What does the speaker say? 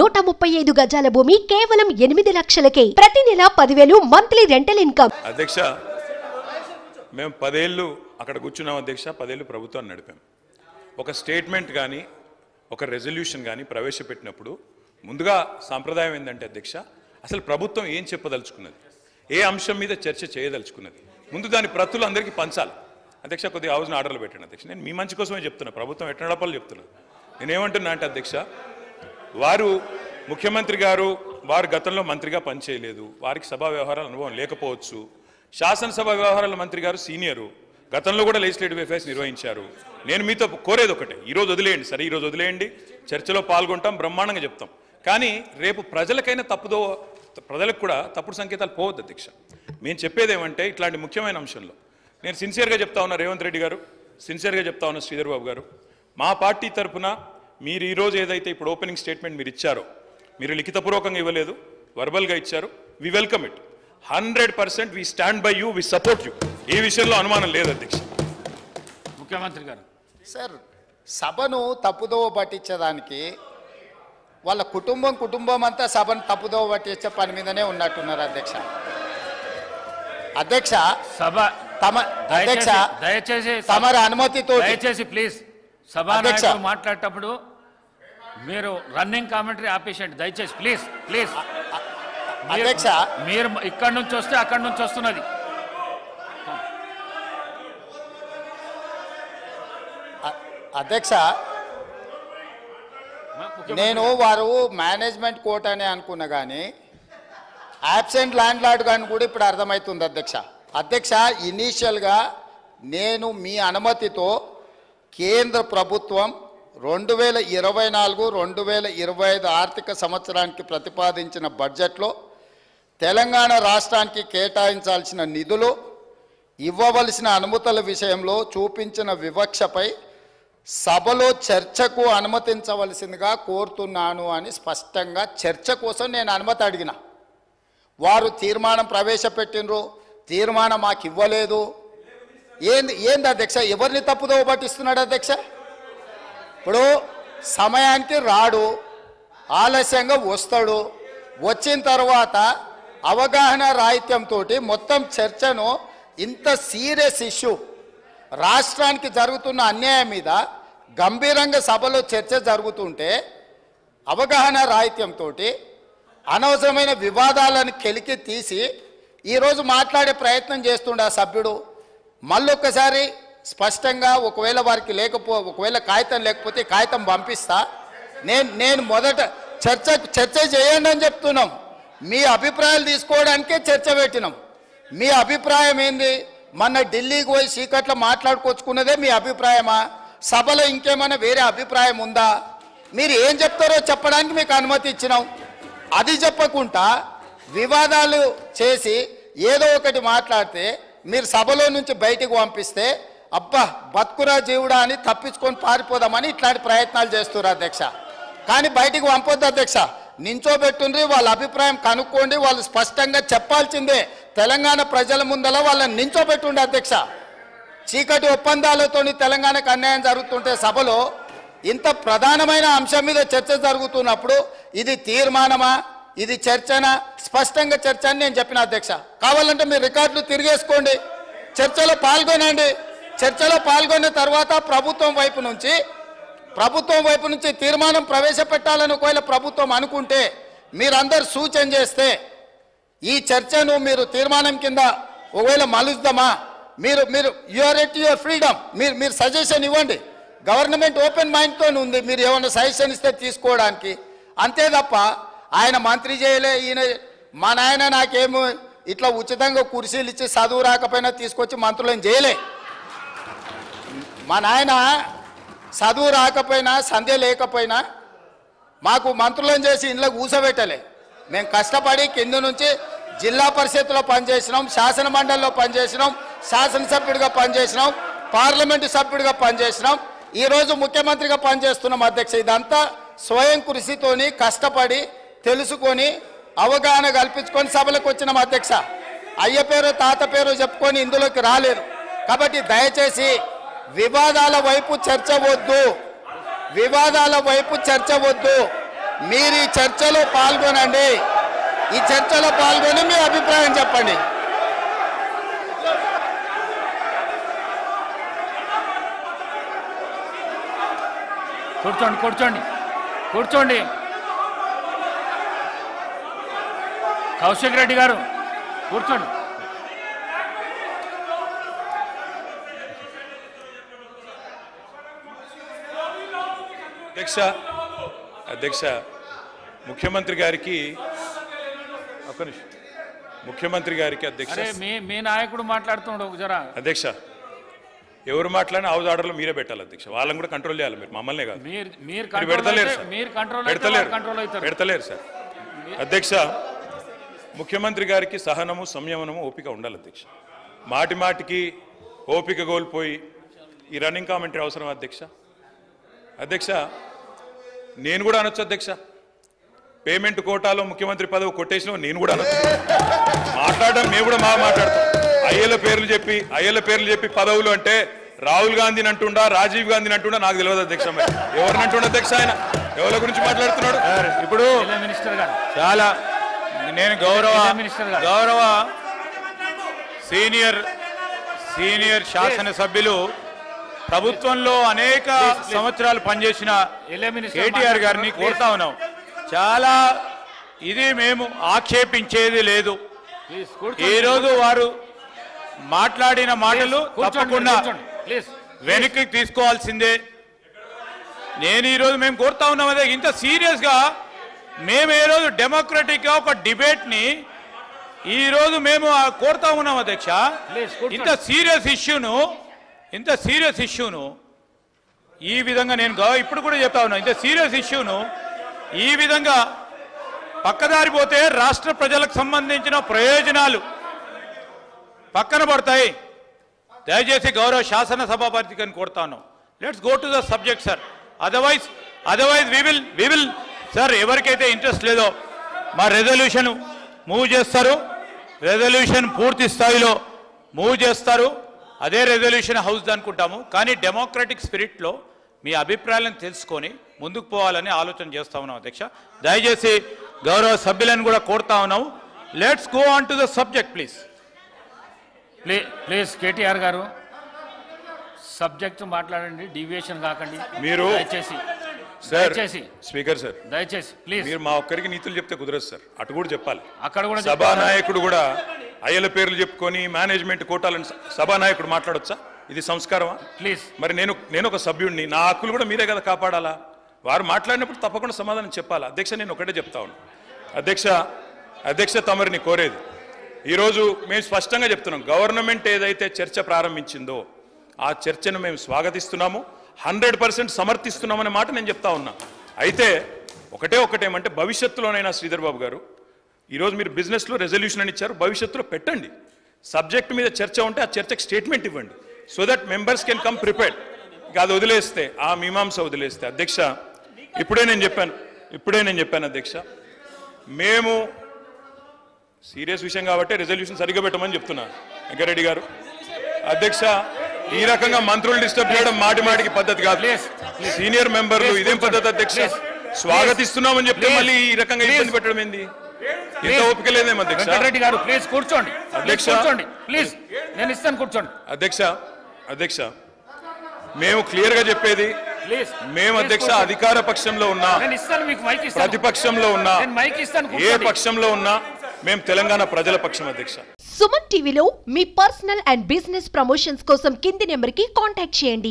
135 గజాల భూమి కేవలం 8 లక్షలకే. ప్రతి నెల 10,000 మంత్లీ రెంటల్ ఇన్కమ్. అధ్యక్ష, మేము 10 ఏళ్ళు అక్కడ కూర్చున్నాం అధ్యక్ష. 10 ఏళ్ళు ప్రభుత్వాన్ని నడిపాం. ఒక స్టేట్మెంట్ కానీ ఒక రెజల్యూషన్ కానీ ప్రవేశపెట్టినప్పుడు ముందుగా సాంప్రదాయం ఏంటంటే అధ్యక్ష, అసలు ప్రభుత్వం ఏం చెప్పదలుచుకున్నది, ఏ అంశం మీద చర్చ చేయదలుచుకున్నది, ముందు దాని ప్రతులు అందరికీ పంచాలి. అధ్యక్ష, కొద్దిగా హౌస్ని ఆర్డర్లు పెట్టండి అధ్యక్ష. నేను మీ మంచి కోసమే చెప్తున్నా, ప్రభుత్వం ఎట్లా నడపాలో చెప్తున్నాను. నేనేమంటున్నా అంటే అధ్యక్ష, వారు ముఖ్యమంత్రి గారు వారు గతంలో మంత్రిగా పనిచేయలేదు, వారికి సభా వ్యవహారాల అనుభవం లేకపోవచ్చు. శాసనసభ వ్యవహారాల మంత్రి గారు సీనియరు, గతంలో కూడా లెజిస్లేటివ్ అఫైర్స్ నిర్వహించారు. నేను మీతో కోరేది ఒకటే, ఈరోజు వదిలేయండి, సరే ఈరోజు వదిలేయండి, చర్చలో పాల్గొంటాం, బ్రహ్మాండంగా చెప్తాం. కానీ రేపు ప్రజలకైనా ప్రజలకు కూడా తప్పుడు సంకేతాలు పోవద్దు అధ్యక్ష. మేము చెప్పేది ఏమంటే, ఇట్లాంటి ముఖ్యమైన అంశంలో నేను సిన్సియర్గా చెప్తా ఉన్నా, రేవంత్ రెడ్డి గారు సిన్సియర్గా చెప్తా ఉన్నా, శ్రీధర్ బాబు గారు, మా పార్టీ తరఫున మీరు ఈరోజు ఏదైతే ఇప్పుడు ఓపెనింగ్ స్టేట్మెంట్ మీరు ఇచ్చారో, మీరు లిఖితపూర్వకంగా ఇవ్వలేదు, వర్బల్గా ఇచ్చారు, we welcome it. 100% we stand by you, we support you. ఏ విషయంలో అనుమానం లేదు అధ్యక్ష. ముఖ్యమంత్రి గారు సార్, సభను తప్పుదోవ పట్టించడానికి వాళ్ళ కుటుంబం అంతా సభను తప్పుదోవ పట్టించే పని మీదనే ఉన్నట్టున్నారు అధ్యక్ష. అధ్యక్ష, సభ అధ్యక్ష దయచేసి తమరి అనుమతితో దయచేసి ప్లీజ్ సభానాయకులు మాట్లాడేటప్పుడు మీరు రన్నింగ్ కామెంటరీ ఆపేసేయండి దయచేసి, ప్లీజ్ ప్లీజ్. అధ్యక్ష, మీరు ఇక్కడి నుంచి వస్తే అక్కడి నుంచి వస్తున్నది. అధ్యక్ష, నేను వారు మేనేజ్మెంట్ కోర్ట్ అని అనుకున్నా కానీ యాబ్సెంట్ ల్యాండ్ లార్డ్ కానీ కూడా ఇప్పుడు అర్థమవుతుంది అధ్యక్ష. అధ్యక్ష, ఇనీషియల్గా నేను మీ అనుమతితో కేంద్ర ప్రభుత్వం 2024-2025 ఆర్థిక సంవత్సరానికి ప్రతిపాదించిన బడ్జెట్లో తెలంగాణ రాష్ట్రానికి కేటాయించాల్సిన నిధులు, ఇవ్వవలసిన అనుమతుల విషయంలో చూపించిన వివక్షపై సభలో చర్చకు అనుమతించవలసిందిగా కోరుతున్నాను అని స్పష్టంగా చర్చ కోసం నేను అనుమతి అడిగిన. వారు తీర్మానం ప్రవేశపెట్టినరు, తీర్మానం మాకు ఇవ్వలేదు. ఏంది అధ్యక్ష, ఎవరిని తప్పుదోవ పట్టిస్తున్నాడు అధ్యక్ష? ఇప్పుడు సమయానికి రాడు, ఆలస్యంగా వస్తాడు, వచ్చిన తర్వాత అవగాహన రాహిత్యంతో మొత్తం చర్చను, ఇంత సీరియస్ ఇష్యూ రాష్ట్రానికి జరుగుతున్న అన్యాయం మీద గంభీరంగా సభలో చర్చ జరుగుతుంటే అవగాహన రాహిత్యంతో అనవసరమైన వివాదాలను కెలికి తీసి ఈరోజు మాట్లాడే ప్రయత్నం చేస్తుండే ఆ సభ్యుడు. మళ్ళొక్కసారి స్పష్టంగా ఒకవేళ కాగితం లేకపోతే కాగితం పంపిస్తా. నేను మొదట చర్చ చేయండి అని చెప్తున్నాం. మీ అభిప్రాయాలు తీసుకోవడానికే చర్చ పెట్టినాం. మీ అభిప్రాయం ఏంది? మొన్న ఢిల్లీకి పోయి చీకట్లో మాట్లాడుకొచ్చుకున్నదే మీ అభిప్రాయమా? సభలో ఇంకేమైనా వేరే అభిప్రాయం ఉందా? మీరు ఏం చెప్తారో చెప్పడానికి మీకు అనుమతి ఇచ్చినాం. అది చెప్పకుండా వివాదాలు చేసి ఏదో ఒకటి మాట్లాడితే మీరు సభలో నుంచి బయటికి పంపిస్తే అబ్బా బతుకురా జీవుడా అని తప్పించుకొని పారిపోదామని ఇట్లాంటి ప్రయత్నాలు చేస్తున్నారు అధ్యక్ష. కానీ బయటికి పంపొద్దు అధ్యక్ష, నించోబెట్టుండ్రి, వాళ్ళ అభిప్రాయం కనుక్కోండి, వాళ్ళు స్పష్టంగా చెప్పాల్సిందే. తెలంగాణ ప్రజల ముందల వాళ్ళని నించోబెట్టుండే అధ్యక్ష. చీకటి ఒప్పందాలతో తెలంగాణకు అన్యాయం జరుగుతుంటే సభలో ఇంత ప్రధానమైన అంశం మీద చర్చ జరుగుతున్నప్పుడు ఇది తీర్మానమా, ఇది చర్చనా? స్పష్టంగా చర్చ అని నేను చెప్పిన అధ్యక్ష. కావాలంటే మీరు రికార్డులు తిరిగేసుకోండి, చర్చలో పాల్గొనండి. చర్చలో పాల్గొన్న తర్వాత ప్రభుత్వం వైపు నుంచి తీర్మానం ప్రవేశపెట్టాలని ఒకవేళ ప్రభుత్వం అనుకుంటే మీరందరూ సూచన చేస్తే ఈ చర్చను మీరు తీర్మానం కింద ఒకవేళ మలుద్దామా? మీరు యువర్ ఎట్ యువర్ ఫ్రీడమ్, మీరు సజెషన్ ఇవ్వండి. గవర్నమెంట్ ఓపెన్ మైండ్తో ఉంది, మీరు ఏమైనా సజెషన్ ఇస్తే తీసుకోవడానికి. అంతే తప్ప ఆయన మంత్రి చేయలే, ఈయన మా నాయన నాకేమో ఇట్లా ఉచితంగా కుర్చీలు ఇచ్చి చదువు రాకపోయినా తీసుకొచ్చి మంత్రులను చేయలే. మా నాయన చదువు రాకపోయినా సంధ్య లేకపోయినా మాకు మంత్రులను చేసి ఇంట్లో కూర్చోబెట్టలే. మేము కష్టపడి కింద నుంచి జిల్లా పరిషత్లో పనిచేసినాం, శాసన మండలిలో పనిచేసినాం, శాసనసభ్యుడిగా పనిచేసినాం, పార్లమెంటు సభ్యుడిగా పనిచేసినాం, ఈరోజు ముఖ్యమంత్రిగా పనిచేస్తున్నాం అధ్యక్ష. ఇదంతా స్వయం కృషితోని కష్టపడి తెలుసుకొని అవగాహన కల్పించుకొని సభలకు వచ్చినాం అధ్యక్ష. అయ్య పేరు తాత పేరు చెప్పుకొని ఇందులోకి రాలేదు. కాబట్టి దయచేసి వివాదాల వైపు చర్చ వద్దు. మీరు ఈ చర్చలో పాల్గొనండి, ఈ చర్చలో పాల్గొని మీ అభిప్రాయం చెప్పండి. కూర్చోండి కూర్చోండి కూర్చోండి. కౌశిక్ రెడ్డి గారు కూర్చోండి. అధ్యక్ష ముఖ్యమంత్రి గారికి ఒక్క నిమిషం. ముఖ్యమంత్రి గారికి అధ్యక్ష మీ నాయకుడు మాట్లాడుతున్నాడు జరా. అధ్యక్ష ఎవరు మాట్లాడినా హౌస్ ఆర్డర్లో మీరే పెట్టాలి అధ్యక్ష. వాళ్ళని కూడా కంట్రోల్ చేయాలి, మీరు మమ్మల్నే కాదు. పెడతలేరు సార్. అధ్యక్ష ముఖ్యమంత్రి గారికి సహనము సంయమనము ఓపిక ఉండాలి అధ్యక్ష. మాటి మాటికి ఓపిక కోల్పోయి ఈ రన్నింగ్ కామెంటరీ అవసరం అధ్యక్ష. అధ్యక్ష నేను కూడా అనొచ్చు అధ్యక్ష, పేమెంట్ కోటాలో ముఖ్యమంత్రి పదవి కొట్టేసిన నేను కూడా అనొచ్చు. మాట్లాడడం మేము కూడా మాట్లాడతాం. అయ్యల పేర్లు చెప్పి పదవులు అంటే రాహుల్ గాంధీని అంటుండా, రాజీవ్ గాంధీని అంటుండా నాకు తెలియదు అధ్యక్ష. ఎవరిని అంటుండ అధ్యక్ష? ఆయన ఎవరి గురించి మాట్లాడుతున్నాడు? ఇప్పుడు మినిస్టర్ గారు చాలా నేను గౌరవ సీనియర్ శాసనసభ్యులు ప్రభుత్వంలో అనేక సంవత్సరాలు పనిచేసిన కేటీఆర్ గారిని కోరుతా ఉన్నాం. చాలా ఇది మేము ఆక్షేపించేది లేదు. ఈరోజు వారు మాట్లాడిన మాటలు తప్పకుండా వెనక్కి తీసుకోవాల్సిందే. నేను ఈరోజు మేము కోరుతా ఉన్నాం అదే, ఇంత సీరియస్గా మేము ఏ రోజు డెమోక్రటిక్గా ఒక డిబేట్ని ఈరోజు మేము కోరుతా ఉన్నాం అధ్యక్ష. ఇంత సీరియస్ ఇష్యూను ఈ విధంగా నేను ఇప్పుడు కూడా చెప్తా ఉన్నా, ఇంత సీరియస్ ఇష్యూను ఈ విధంగా పక్కదారి పోతే రాష్ట్ర ప్రజలకు సంబంధించిన ప్రయోజనాలు పక్కన పడతాయి. దయచేసి గౌరవ శాసనసభాపతిని కోరుతా ఉన్నాం, let's go to the subject sir. Otherwise we will sir, ఎవరికైతే ఇంట్రెస్ట్ లేదో మా రెజల్యూషన్ మూవ్ చేస్తారు, రెజల్యూషన్ పూర్తి స్థాయిలో మూవ్ చేస్తారు. అదే రెజల్యూషన్ హౌస్ అనుకుంటాము. కానీ డెమోక్రటిక్ స్పిరిట్లో మీ అభిప్రాయాలను తెలుసుకొని ముందుకు పోవాలని ఆలోచన చేస్తా ఉన్నాం అధ్యక్ష. దయచేసి గౌరవ సభ్యులను కూడా కోరుతా ఉన్నాము, let's go on to the subject please. Please KTR గారు సబ్జెక్ట్ మాట్లాడండి, డీవియేషన్ కాకండి మీరు. దయచేసి స్పీకర్ సార్, దయచేసి ప్లీజ్. మీరు మా ఒక్కరికి నీతులు చెప్తే కుదరదు సార్, అటు కూడా చెప్పాలి. అక్కడ కూడా సభానాయకుడు కూడా అయ్యల పేర్లు చెప్పుకొని మేనేజ్మెంట్ కోటాలను సభానాయకుడు మాట్లాడొచ్చా? ఇది సంస్కారమా? ప్లీజ్. మరి నేను ఒక సభ్యుడిని, నా హక్కులు కూడా మీరే కదా కాపాడాలా? వారు మాట్లాడినప్పుడు తప్పకుండా సమాధానం చెప్పాలా? అధ్యక్ష నేను ఒకటే చెప్తా ఉన్నాను అధ్యక్ష తమరిని కోరేది, ఈరోజు మేము స్పష్టంగా చెప్తున్నాం, గవర్నమెంట్ ఏదైతే చర్చ ప్రారంభించిందో ఆ చర్చను మేము స్వాగతిస్తున్నాము, 100% సమర్థిస్తున్నామనే మాట నేను చెప్తా ఉన్నా. అయితే ఒకటేమంటే భవిష్యత్తులోనైనా శ్రీధర్ బాబు గారు, ఈరోజు మీరు బిజినెస్లో రెజల్యూషన్ అని ఇచ్చారు, భవిష్యత్తులో పెట్టండి. సబ్జెక్ట్ మీద చర్చ ఉంటే ఆ చర్చకు స్టేట్మెంట్ ఇవ్వండి, so that members can come prepared. ఇక అది వదిలేస్తే, ఆ మీమాంస వదిలేస్తే అధ్యక్ష, ఇప్పుడే నేను చెప్పాను అధ్యక్ష, మేము సీరియస్ విషయం కాబట్టి రెజల్యూషన్ సరిగ్గా పెట్టమని చెప్తున్నా వెంకరెడ్డి గారు. అధ్యక్ష ఈ రకంగా మంత్రులు డిస్టర్బ్ చేయడం మాటికి పద్ధతి కాదు. సీనియర్ మెంబర్లు ఇదేం పద్ధతి అధ్యక్ష? స్వాగతిస్తున్నామని చెప్తే మళ్ళీ ఈ రకంగా ఇబ్బంది పెట్టడం ఏంది? ఇంత ఓపిక లేదేమో అధ్యక్ష. వెంకటరెడ్డి గారు ప్లీజ్ కూర్చోండి. అధ్యక్ష ప్లీజ్, నేను ఇస్తాను కూర్చోండి. అధ్యక్ష మేము క్లియర్ గా చెప్పేది, మేము అధ్యక్ష అధికార పక్షంలో ఉన్నా, ప్రతిపక్షంలో ఉన్నా, ఏ పక్షంలో ఉన్నా మేము తెలంగాణ ప్రజల పక్షం అధ్యక్ష. సుమన్ టీవీలో మీ పర్సనల్ అండ్ బిజినెస్ ప్రమోషన్స్ కోసం కింది నెంబర్కి కాంటాక్ట్ చేయండి.